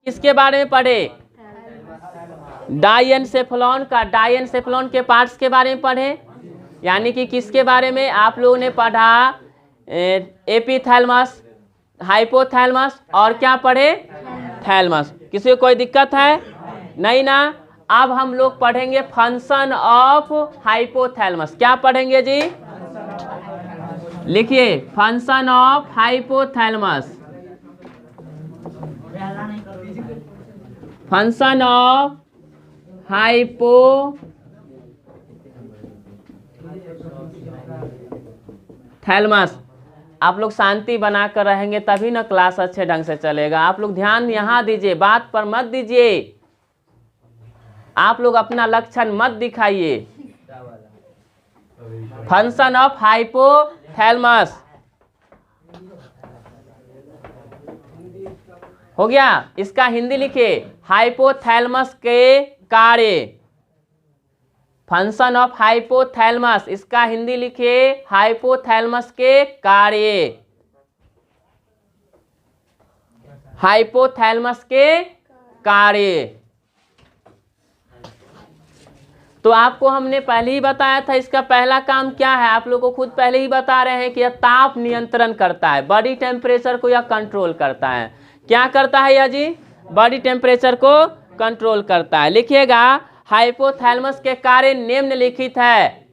किसके बारे में पढ़े? डायनसेफलॉन का, डायनसेफलॉन के पार्ट्स के बारे में पढ़े। यानी कि किसके बारे में आप लोगों ने पढ़ा? एपिथैलमस, हाइपोथैलमस और क्या पढ़े? थैलमस। किसी को कोई दिक्कत है? नहीं ना। अब हम लोग पढ़ेंगे फंक्शन ऑफ हाइपोथैलमस। क्या पढ़ेंगे जी? लिखिए, function of hypothalamus. Function of hypothalamus. आप लोग शांति बनाकर रहेंगे तभी ना क्लास अच्छे ढंग से चलेगा। आप लोग ध्यान यहाँ दीजिए, बात पर मत दीजिए। आप लोग अपना लक्षण मत दिखाइए। फंक्शन ऑफ हाइपोथैलमस हो गया। इसका हिंदी लिखिए, हाइपोथैलमस के कार्य। फंक्शन ऑफ हाइपोथैलमस, इसका हिंदी लिखिए, हाइपोथैलमस के कार्य। हाइपोथैलमस के कार्य। तो आपको हमने पहले ही बताया था इसका पहला काम क्या है। आप लोग को खुद पहले ही बता रहे हैं कि यह ताप नियंत्रण करता है, बॉडी टेम्परेचर को यह कंट्रोल करता है। क्या करता है यह जी? बॉडी टेम्परेचर को कंट्रोल करता है। लिखिएगा, हाइपोथैलमस के कार्य निम्नलिखित है।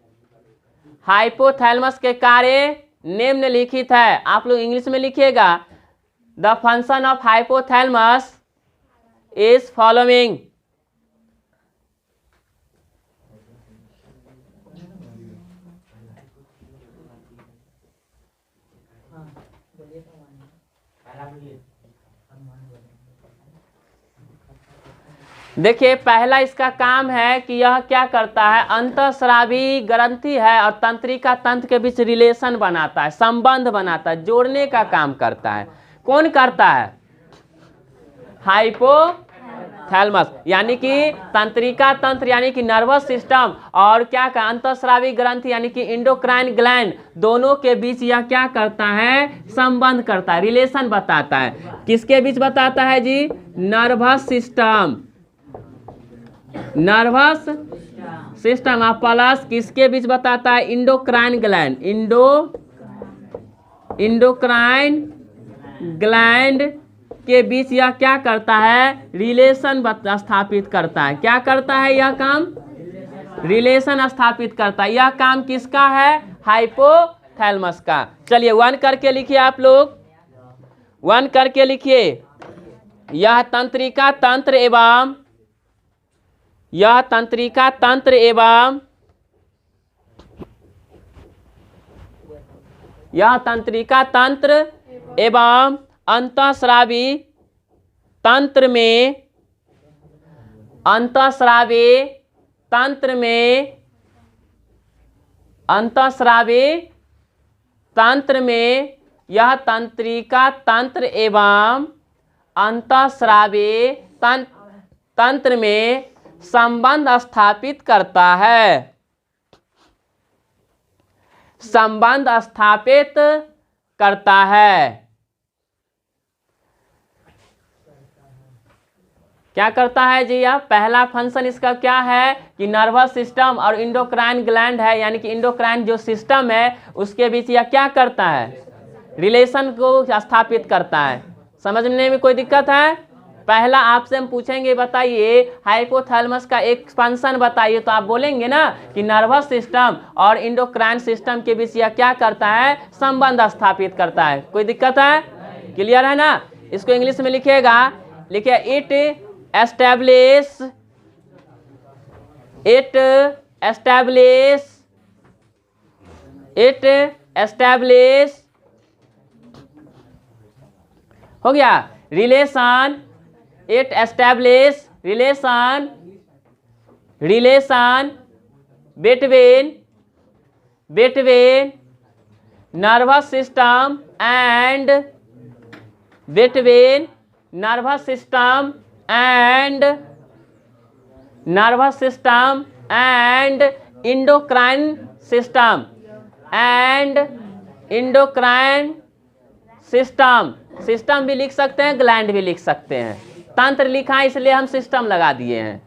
हाइपोथैलमस के कार्य निम्नलिखित है। आप लोग इंग्लिश में लिखिएगा, the function of hypothalamus is following. देखिए, पहला इसका काम है कि यह क्या करता है? अंतःस्रावी ग्रंथि है और तंत्रिका तंत्र के बीच रिलेशन बनाता है, संबंध बनाता है, जोड़ने का काम करता है। कौन करता है? हाइपोथैलमस। यानी कि तंत्रिका तंत्र यानी कि नर्वस सिस्टम और क्या का अंतःस्रावी ग्रंथि यानी कि इंडोक्राइन ग्लैंड, दोनों के बीच यह क्या करता है? संबंध करता है, रिलेशन बताता है। किसके बीच बताता है जी? Nervous system. Nervous system of plus किसके बीच बताता है? Endocrine gland. इंडोक्राइन ग्लैंड के बीच यह क्या करता है? रिलेशन स्थापित करता है। क्या करता है यह काम? रिलेशन स्थापित करता है। यह काम किसका है? हाइपोथैलमस का। चलिए 1 करके लिखिए आप लोग, 1 करके लिखिए। यह तंत्रिका तंत्र एवं यह तंत्रिका तंत्र एवं यह तंत्रिका तंत्र एवं अंतःस्रावी तंत्र में अंतःस्रावी तंत्र में अंतःस्रावी तंत्र में यह तंत्रिका तंत्र एवं अंतःस्रावी तंत्र में संबंध स्थापित करता है। संबंध स्थापित करता है। क्या करता है जी? यह पहला फंक्शन इसका क्या है कि नर्वस सिस्टम और इंडोक्राइन ग्लैंड है, यानी कि इंडोक्राइन जो सिस्टम है उसके बीच यह क्या करता है? रिलेशन को स्थापित करता है। समझने में कोई दिक्कत है? पहला आपसे हम पूछेंगे, बताइए हाइपोथैलमस का एक फंक्शन बताइए, तो आप बोलेंगे ना कि नर्वस सिस्टम और इंडोक्राइन सिस्टम के बीच यह क्या करता है? संबंध स्थापित करता है। कोई दिक्कत है? क्लियर है ना? इसको इंग्लिश में लिखिएगा, लिखिए, इट एस्टैब्लिश हो गया relation. It establish relation between nervous system and endocrine system। System भी लिख सकते हैं, ग्लैंड भी लिख सकते हैं। तंत्र लिखा है इसलिए हम सिस्टम लगा दिए हैं।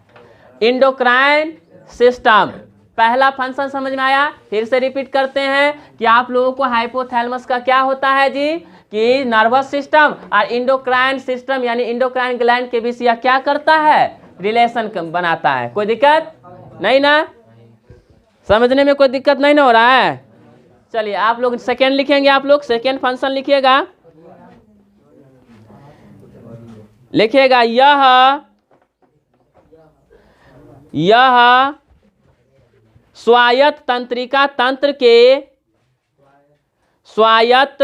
इंडोक्राइन सिस्टम, पहला फंक्शन समझ में आया। फिर से रिपीट करते हैं कि आप लोगों को हाइपोथैलेमस का क्या होता है जी, कि नर्वस सिस्टम और इंडोक्राइन सिस्टम यानी इंडोक्राइन ग्लैंड के बीच यह क्या करता है, रिलेशन बनाता है। कोई दिक्कत नहीं ना, समझने में कोई दिक्कत नहीं ना हो रहा है। चलिए आप लोग सेकेंड लिखेंगे, आप लोग सेकेंड फंक्शन लिखिएगा, लिखिएगा यह स्वायत्त तंत्रिका तंत्र के स्वायत्त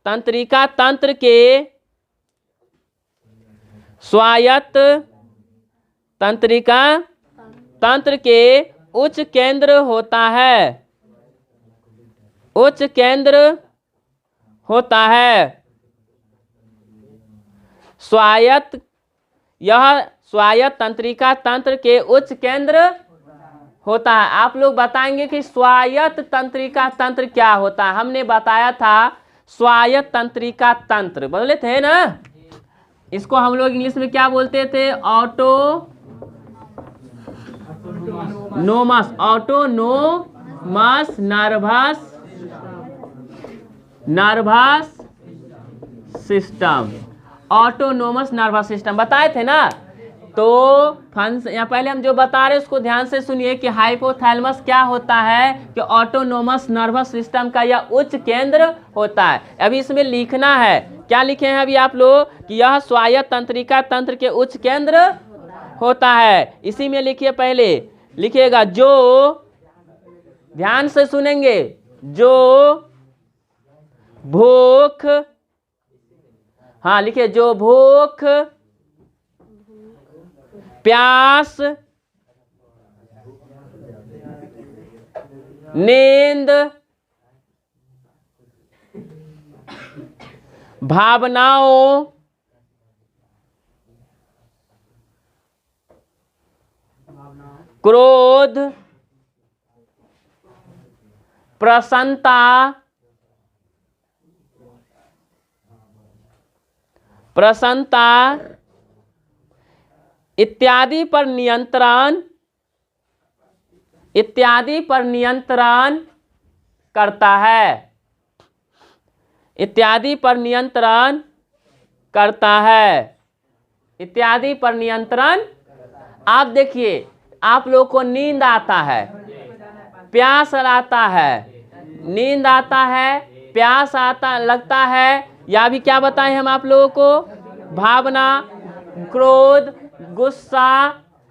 तंत्रिका तंत्र के स्वायत्त तंत्रिका तंत्र के उच्च केंद्र होता है, उच्च केंद्र होता है। स्वायत्त, यह स्वायत्त तंत्रिका तंत्र के उच्च केंद्र होता है। आप लोग बताएंगे कि स्वायत्त तंत्रिका तंत्र क्या होता है। हमने बताया था स्वायत्त तंत्रिका तंत्र, बोले थे ना, इसको हम लोग इंग्लिश में क्या बोलते थे, autonomous nervous system, autonomous nervous system बताए थे ना। तो यहाँ पहले हम जो बता रहे हैं उसको ध्यान से सुनिए कि हाइपोथैलेमस क्या होता है, कि ऑटोनोमस नर्वस सिस्टम का यह उच्च केंद्र होता है। अभी इसमें लिखना है, क्या लिखे हैं अभी आप लोग, कि यह स्वायत्त तंत्रिका तंत्र के उच्च केंद्र होता है। इसी में लिखिए, पहले लिखिएगा जो, ध्यान से सुनेंगे, जो भूख, हाँ लिखिए, जो भूख, प्यास, नींद, भावनाओं, क्रोध, प्रसन्नता इत्यादि पर नियंत्रण करता है, इत्यादि पर नियंत्रण करता है, इत्यादि पर नियंत्रण। आप देखिए, आप लोग को नींद आता है, प्यास आता है, नींद आता है, प्यास आता लगता है, या भी क्या बताएं हम आप लोगों को, भावना, क्रोध, गुस्सा,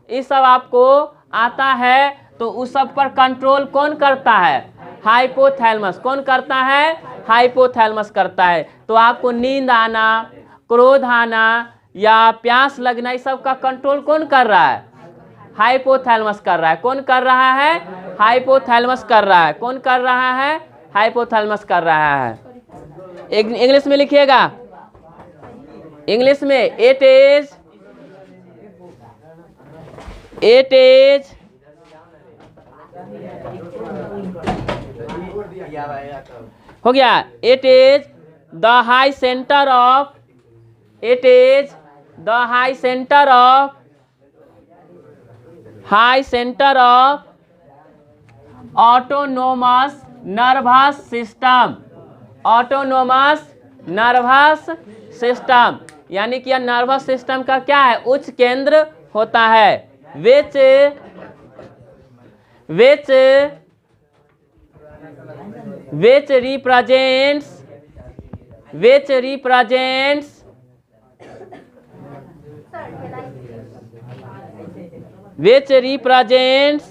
ये सब आपको आता है। तो उस सब पर कंट्रोल कौन करता है, हाइपोथैलेमस। कौन करता है, हाइपोथैलेमस करता है। तो आपको नींद आना, क्रोध आना या प्यास लगना, इस सब का कंट्रोल कौन कर रहा है, हाइपोथैलेमस कर रहा है। कौन कर रहा है, हाइपोथैलेमस कर रहा है। कौन कर रहा है, हाइपोथैलेमस कर रहा है। इंग्लिश में लिखिएगा, इंग्लिश में इट इज हो गया, it is the high centre of, it is the high centre of autonomous nervous system, autonomous nervous system, यानी कि यह नर्वस सिस्टम का क्या है, उच्च केंद्र होता है। विच represents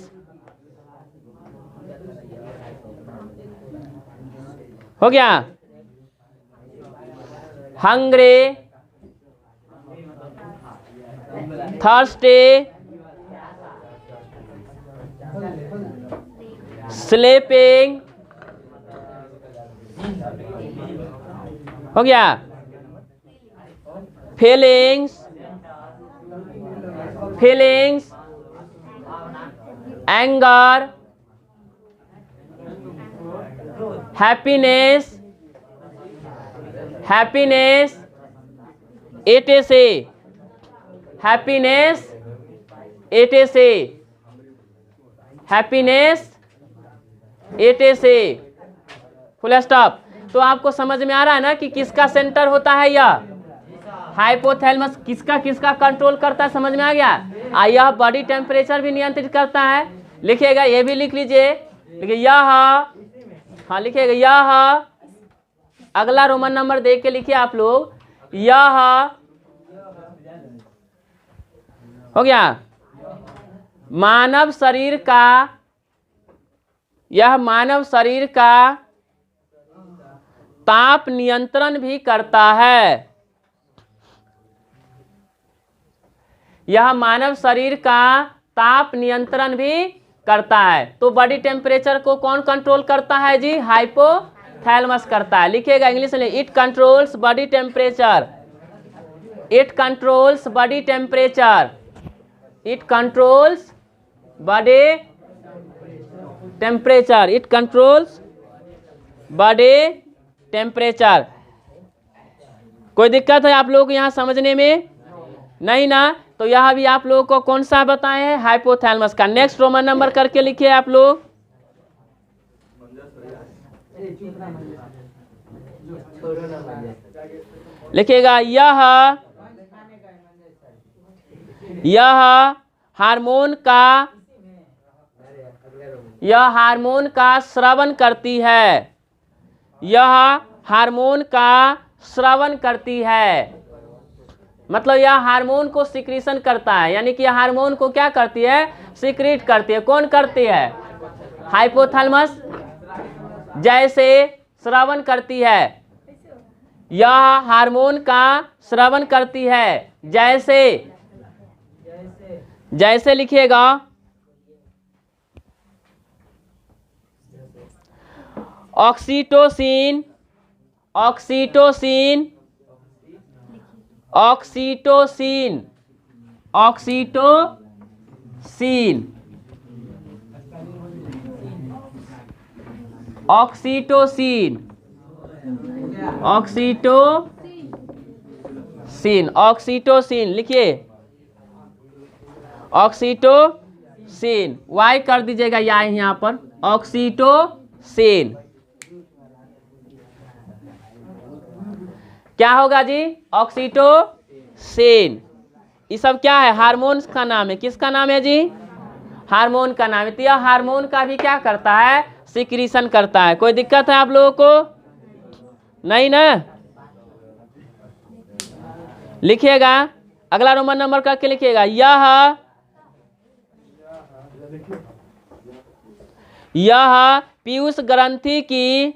हो गया, hungry, thirsty, sleeping, हो गया, feelings, anger, happiness, etc. Happiness, it is a happiness, it is a full stop. तो आपको समझ में आ रहा है ना कि किसका सेंटर होता है यह हाइपोथैलेमस, किसका किसका कंट्रोल करता है, समझ में आ गया। यह बॉडी टेम्परेचर भी नियंत्रित करता है, लिखिएगा ये भी लिख लीजिए, देखिए यह, हाँ लिखिएगा यह, अगला रोमन नंबर देख के लिखिए आप लोग, यह हो गया मानव शरीर का, यह मानव शरीर का ताप नियंत्रण भी करता है, यह मानव शरीर का ताप नियंत्रण भी करता है। तो बॉडी टेम्परेचर को कौन कंट्रोल करता है जी, हाइपोथैलेमस करता है। लिखिएगा इंग्लिश में, it controls body temperature, it controls body temperature, it controls body temperature, it controls body temperature. कोई दिक्कत है आप लोग को यहाँ समझने में? नहीं ना? तो यह भी आप लोगों को कौन सा बताए हैं, हाइपोथैलेमस का। नेक्स्ट रोमन नंबर करके लिखिए आप लोग, लिखिएगा यह हार्मोन का, यह हार्मोन का स्रावन करती है, यह हार्मोन का स्रावन करती है। मतलब यह हार्मोन को सिक्रीशन करता है, यानी कि यह हार्मोन को क्या करती है, सिक्रीट करती है। कौन करती है, हाइपोथैलेमस, जैसे स्रावन करती है, यह हार्मोन का स्रावन करती है, जैसे, जैसे लिखिएगा oxytocin, oxytocin, oxytocin, oxytocin, oxytocin, oxytocin, oxytocin लिखिए, ऑक्सीटोसिन, वाई कर दीजिएगा यहाँ पर, ऑक्सीटोसिन। क्या होगा जी, ऑक्सीटोसिन। ये सब क्या है, हार्मोन्स का नाम है। किसका नाम है जी, हार्मोन का नाम है। तो यह हार्मोन का भी क्या करता है, सिक्रीशन करता है। कोई दिक्कत है आप लोगों को? नहीं ना? लिखिएगा अगला रोमन नंबर करके लिखिएगा, यह पीयूष ग्रंथि की,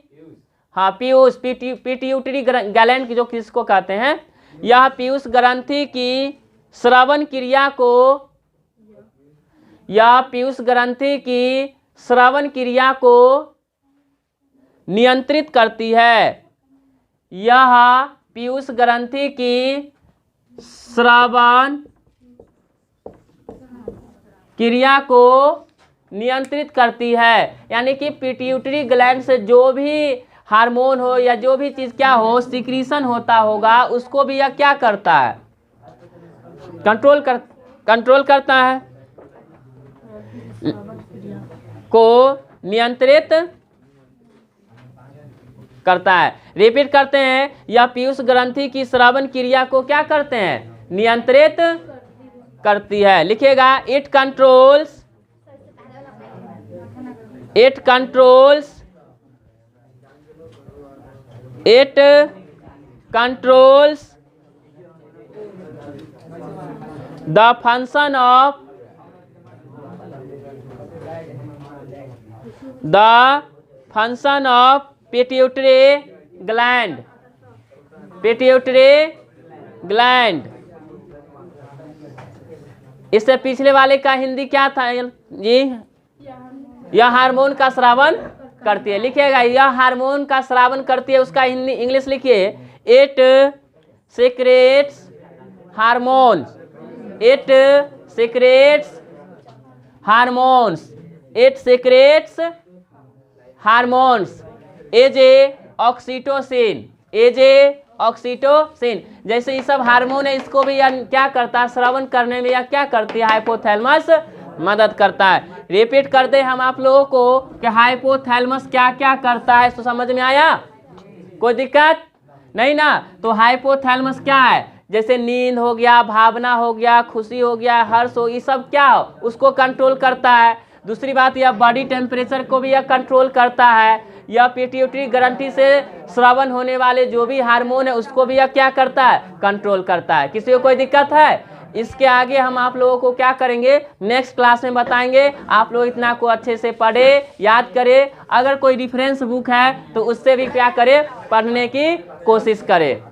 हाँ पीयूष, पिट्यूटरी ग्लैंड जो किसको कहते हैं, यह पीयूष ग्रंथि की श्रवण क्रिया को, यह पीयूष ग्रंथि की श्रवण क्रिया को नियंत्रित करती है, यह पीयूष ग्रंथि की श्रवण क्रिया को नियंत्रित करती है। यानी कि पिट्यूटरी ग्लैंड से जो भी हार्मोन हो या जो भी चीज क्या हो, सिक्रीशन होता होगा, उसको भी यह क्या करता है, कंट्रोल करता है, को नियंत्रित करता है। रिपीट करते हैं, यह पीयूष ग्रंथि की श्रवण क्रिया को क्या करते हैं, नियंत्रित करती है। लिखिएगा, it controls, it controls, it controls the function of, the function of pituitary gland, pituitary gland. इससे पिछले वाले का हिंदी क्या था जी, यह हार्मोन का स्रावन करती है। लिखिएगा, यह हार्मोन का स्रावन करती है, उसका हिंदी इंग्लिश लिखिए, it secrets hormones, it secrets hormones, it secrets hormones as a oxytocin, as a oxytocin. जैसे ये सब हार्मोन है, इसको भी यह क्या करता है, श्रवण करने में यह क्या करती है, हाइपोथैलेमस मदद करता है। रिपीट कर दे हम आप लोगों को कि हाइपोथैलेमस क्या क्या करता है, तो समझ में आया, कोई दिक्कत नहीं ना। तो हाइपोथैलेमस क्या है, जैसे नींद हो गया, भावना हो गया, खुशी हो गया, हर्ष हो, ये सब क्या हो, उसको कंट्रोल करता है। दूसरी बात, यह बॉडी टेम्परेचर को भी यह कंट्रोल करता है। यह पिट्यूटरी ग्रंथि से स्रावन होने वाले जो भी हार्मोन है उसको भी यह क्या करता है, कंट्रोल करता है। किसी को कोई दिक्कत है? इसके आगे हम आप लोगों को क्या करेंगे, नेक्स्ट क्लास में बताएंगे। आप लोग इतना को अच्छे से पढ़े, याद करें। अगर कोई रेफरेंस बुक है तो उससे भी क्या करें, पढ़ने की कोशिश करें।